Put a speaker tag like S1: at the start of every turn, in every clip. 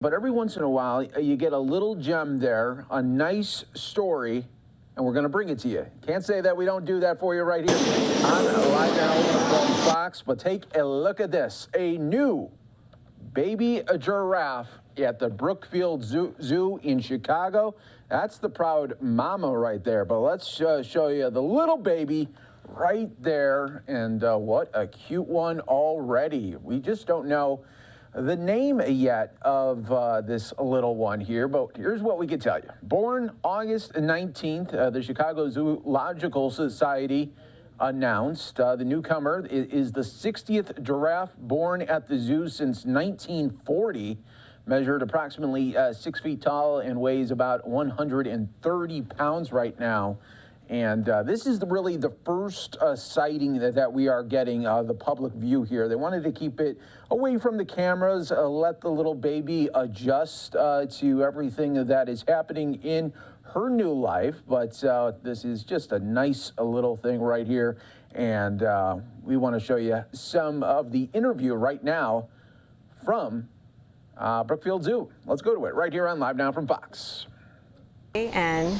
S1: But every once in a while, you get a little gem there, a nice story, and we're going to bring it to you. Can't say that we don't do that for you right here on Live Now from Fox, but take a look at this. A new baby giraffe at the Brookfield Zoo in Chicago. That's the proud mama right there. But let's show you the little baby right there, and what a cute one already. We just don't know the name yet of this little one here, but here's what we can tell you. Born August 19th, the Chicago Zoological Society announced the newcomer is the 60th giraffe born at the zoo since 1940, measured approximately 6 feet tall and weighs about 130 pounds right now. And this is really the first sighting that we are getting the public view here. They wanted to keep it away from the cameras, let the little baby adjust to everything that is happening in her new life. But this is just a nice little thing right here. And we want to show you some of the interview right now from Brookfield Zoo. Let's go to it right here on Live Now from Fox.
S2: A-N-D-A-N-I-E-L-S.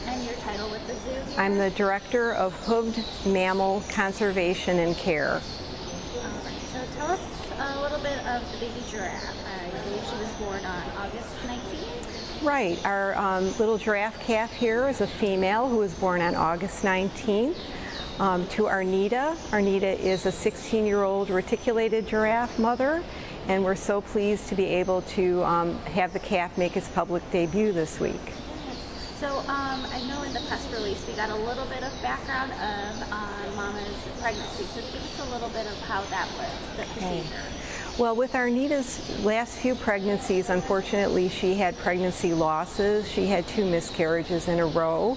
S3: And your title with the zoo?
S2: I'm the Director of Hooved Mammal Conservation and Care.
S3: All right, so tell us a little bit of the baby giraffe. I believe she was born on August 19th.
S2: Right, our little giraffe calf here is a female who was born on August 19th. To Arnita. Arnita is a 16-year-old reticulated giraffe mother, and we're so pleased to be able to have the calf make its public debut this week.
S3: Yes. So I know in the press release we got a little bit of background of Mama's pregnancy, so give us a little bit of how that was, the procedure.
S2: Well, with Arnita's last few pregnancies, unfortunately she had pregnancy losses. She had 2 miscarriages in a row.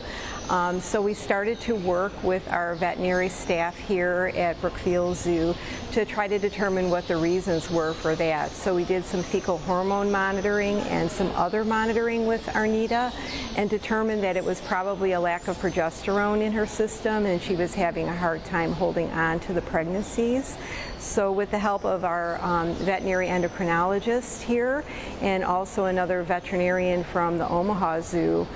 S2: So we started to work with our veterinary staff here at Brookfield Zoo to try to determine what the reasons were for that. So we did some fecal hormone monitoring and some other monitoring with Arnita and determined that it was probably a lack of progesterone in her system, and she was having a hard time holding on to the pregnancies. So with the help of our veterinary endocrinologist here and also another veterinarian from the Omaha Zoo,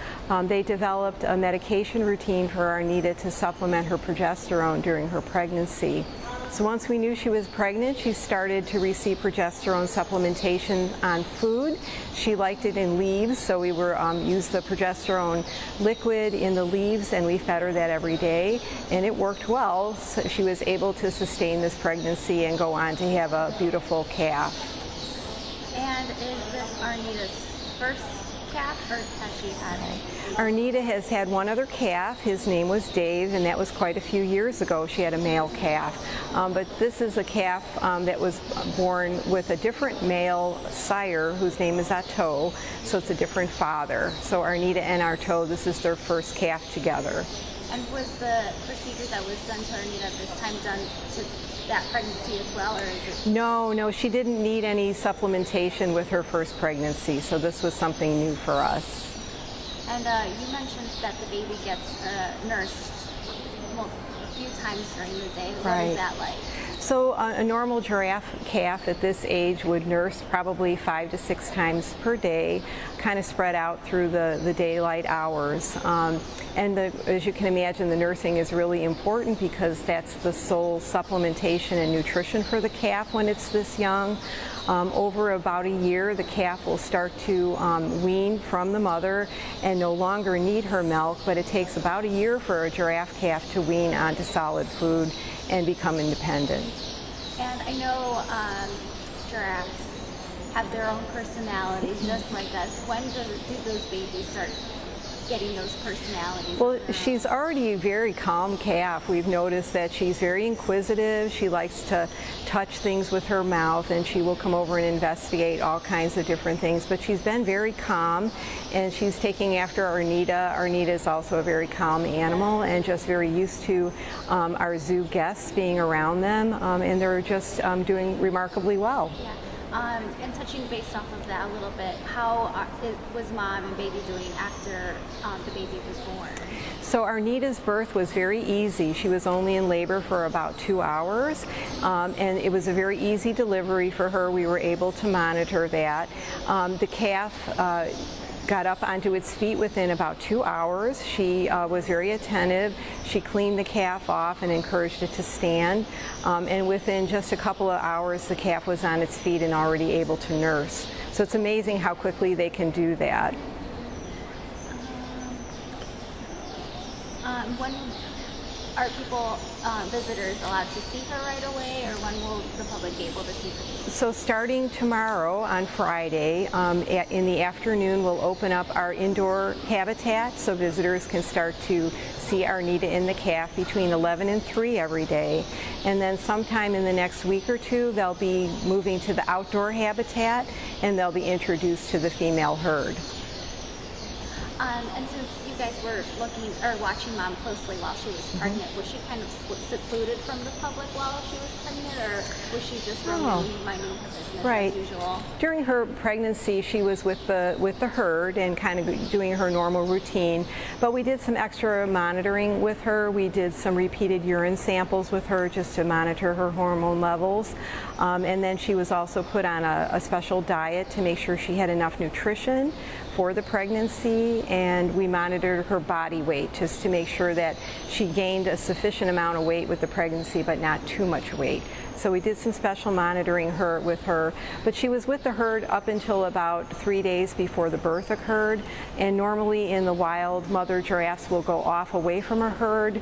S2: they developed a medication routine for Arnita to supplement her progesterone during her pregnancy. So once we knew she was pregnant, she started to receive progesterone supplementation on food. She liked it in leaves, so we used the progesterone liquid in the leaves, and we fed her that every day, and it worked well. So she was able to sustain this pregnancy and go on to have a beautiful calf.
S3: And is this Arnita's first calf, or has she had it?
S2: Arnita has had one other calf. His name was Dave, and that was quite a few years ago. She had a male calf. But this is a calf that was born with a different male sire whose name is Atto, so it's a different father. So Arnita and Atto, this is their first calf together.
S3: And was the procedure that was done to Arnita this time done to that pregnancy as well, or is it?
S2: No, she didn't need any supplementation with her first pregnancy, so this was something new for us.
S3: And you mentioned that the baby gets nursed a few times during the day. What is that like?
S2: So a normal giraffe calf at this age would nurse probably 5 to 6 times per day, kind of spread out through the daylight hours. As you can imagine, the nursing is really important because that's the sole supplementation and nutrition for the calf when it's this young. Over about a year, the calf will start to wean from the mother and no longer need her milk, but it takes about a year for a giraffe calf to wean onto solid food and become independent.
S3: And I know giraffes have their own personalities, just like us. When do those babies start getting those personalities?
S2: Well, she's already a very calm calf. We've noticed that she's very inquisitive. She likes to touch things with her mouth, and she will come over and investigate all kinds of different things. But she's been very calm, and she's taking after Arnita. Arnita is also a very calm animal and just very used to our zoo guests being around them, and they're just doing remarkably well.
S3: Yeah. And touching base off of that a little bit, how was mom and baby doing after the baby was born?
S2: So Arnita's birth was very easy. She was only in labor for about 2 hours, and it was a very easy delivery for her. We were able to monitor that. The calf got up onto its feet within about 2 hours. She was very attentive. She cleaned the calf off and encouraged it to stand. And within just a couple of hours, the calf was on its feet and already able to nurse. So it's amazing how quickly they can do that.
S3: When are people, visitors, allowed to see her right away, or when will the public be able to see her?
S2: So starting tomorrow on Friday, in the afternoon, we'll open up our indoor habitat so visitors can start to see Arnita and the calf between 11 and 3 every day. And then sometime in the next week or two, they'll be moving to the outdoor habitat and they'll be introduced to the female herd.
S3: And since you guys were looking or watching mom closely while she was pregnant, was she kind of secluded from the public while she was pregnant, or was she just really minding her business as usual?
S2: During her pregnancy, she was with the herd and kind of doing her normal routine. But we did some extra monitoring with her. We did some repeated urine samples with her just to monitor her hormone levels. And then she was also put on a special diet to make sure she had enough nutrition for the pregnancy, and we monitored her body weight just to make sure that she gained a sufficient amount of weight with the pregnancy but not too much weight. So we did some special monitoring with her, but she was with the herd up until about 3 days before the birth occurred, and normally in the wild, mother giraffes will go off away from her herd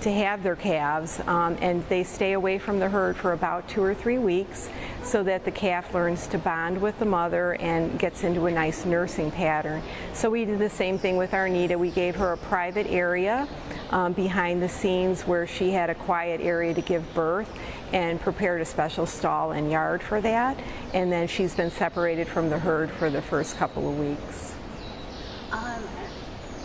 S2: to have their calves, and they stay away from the herd for about 2 or 3 weeks so that the calf learns to bond with the mother and gets into a nice nursing pattern. So we did the same thing with Arnita. We gave her a private area behind the scenes where she had a quiet area to give birth and prepared a special stall and yard for that, and then she's been separated from the herd for the first couple of weeks.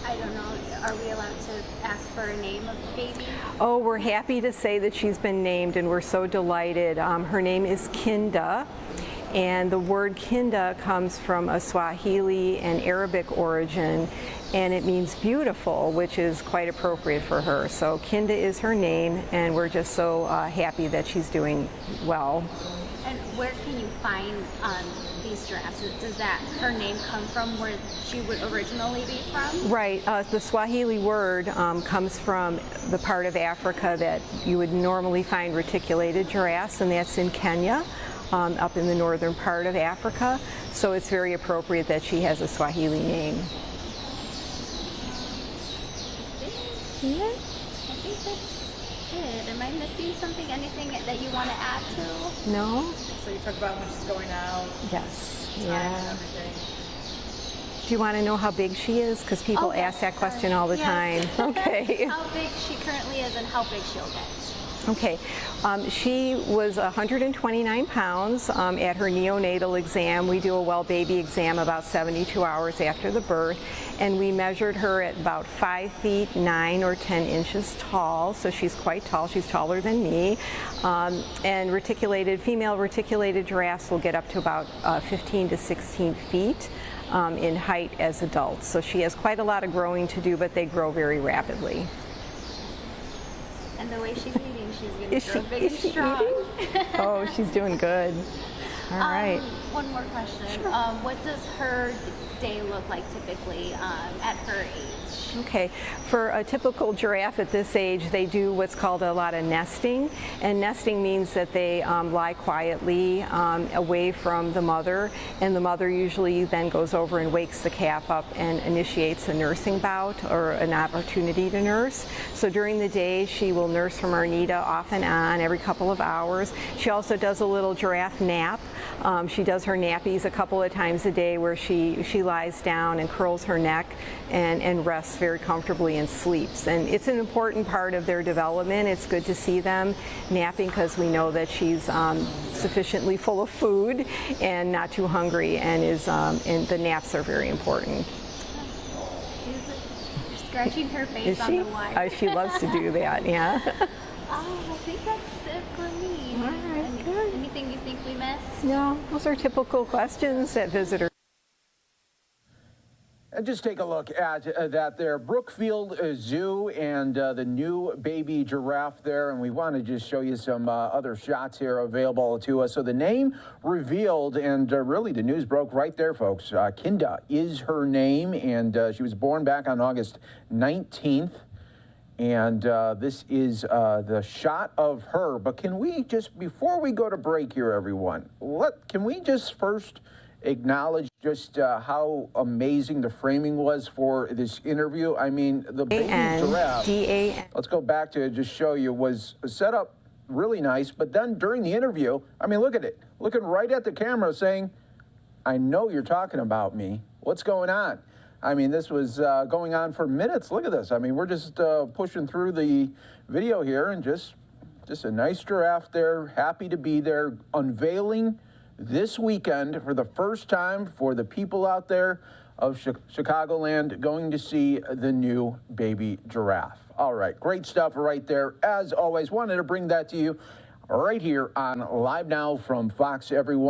S3: I don't know, are we allowed to ask for a name of the baby?
S2: Oh, we're happy to say that she's been named, and we're so delighted. Her name is Kinda, and the word Kinda comes from a Swahili and Arabic origin, and it means beautiful, which is quite appropriate for her. So Kinda is her name, and we're just so happy that she's doing well.
S3: And where can you find these giraffes? Does her name come from where she would originally be from?
S2: Right. The Swahili word comes from the part of Africa that you would normally find reticulated giraffes, and that's in Kenya, up in the northern part of Africa. So it's very appropriate that she has a Swahili name.
S3: Yeah. I think that's it. Am I missing something? Anything that you want to add to?
S2: No?
S4: So you talk about when she's going out.
S2: Yes.
S4: Time and everything.
S2: Do you want to know how big she is? Because people ask that question all the time. Okay.
S3: How big she currently is and how big she'll get.
S2: Okay. She was 129 pounds at her neonatal exam. We do a well baby exam about 72 hours after the birth, and we measured her at about 5 feet 9 or 10 inches tall, so she's quite tall. She's taller than me. And female reticulated giraffes will get up to about 15 to 16 feet in height as adults. So she has quite a lot of growing to do, but they grow very rapidly.
S3: And the way she's eating, she's going to grow big and strong.
S2: Oh, she's doing good. All right.
S3: One more question.
S2: Sure.
S3: What does her day look like typically at her age?
S2: Okay, for a typical giraffe at this age, they do what's called a lot of nesting, and nesting means that they lie quietly away from the mother, and the mother usually then goes over and wakes the calf up and initiates a nursing bout or an opportunity to nurse. So during the day, she will nurse from Arnita off and on every couple of hours. She also does a little giraffe nap. She does her nappies a couple of times a day where she lies down and curls her neck and rests very comfortably and sleeps. And it's an important part of their development. It's good to see them napping because we know that she's sufficiently full of food and not too hungry, and the naps are very important.
S3: She's scratching her face on the wire.
S2: She loves to do that, yeah.
S3: I think that's it for me.
S2: All right, good.
S3: Anything you think we missed?
S2: No, those are typical questions that visitors.
S1: And just take a look at that there, Brookfield Zoo and the new baby giraffe there. And we want to just show you some other shots here available to us. So the name revealed, and really the news broke right there, folks. Kinda is her name, and she was born back on August 19th. And this is the shot of her. But can we just, before we go to break here, everyone, can we just first acknowledge just how amazing the framing was for this interview? I mean, the baby giraffe, let's go back to just show you, was set up really nice. But then during the interview, I mean, look at it, looking right at the camera saying, I know you're talking about me. What's going on? I mean, this was going on for minutes. Look at this. I mean, we're just pushing through the video here, and just a nice giraffe there, happy to be there, unveiling this weekend for the first time for the people out there of Chicagoland going to see the new baby giraffe. All right, great stuff right there. As always, wanted to bring that to you right here on Live Now from Fox, everyone.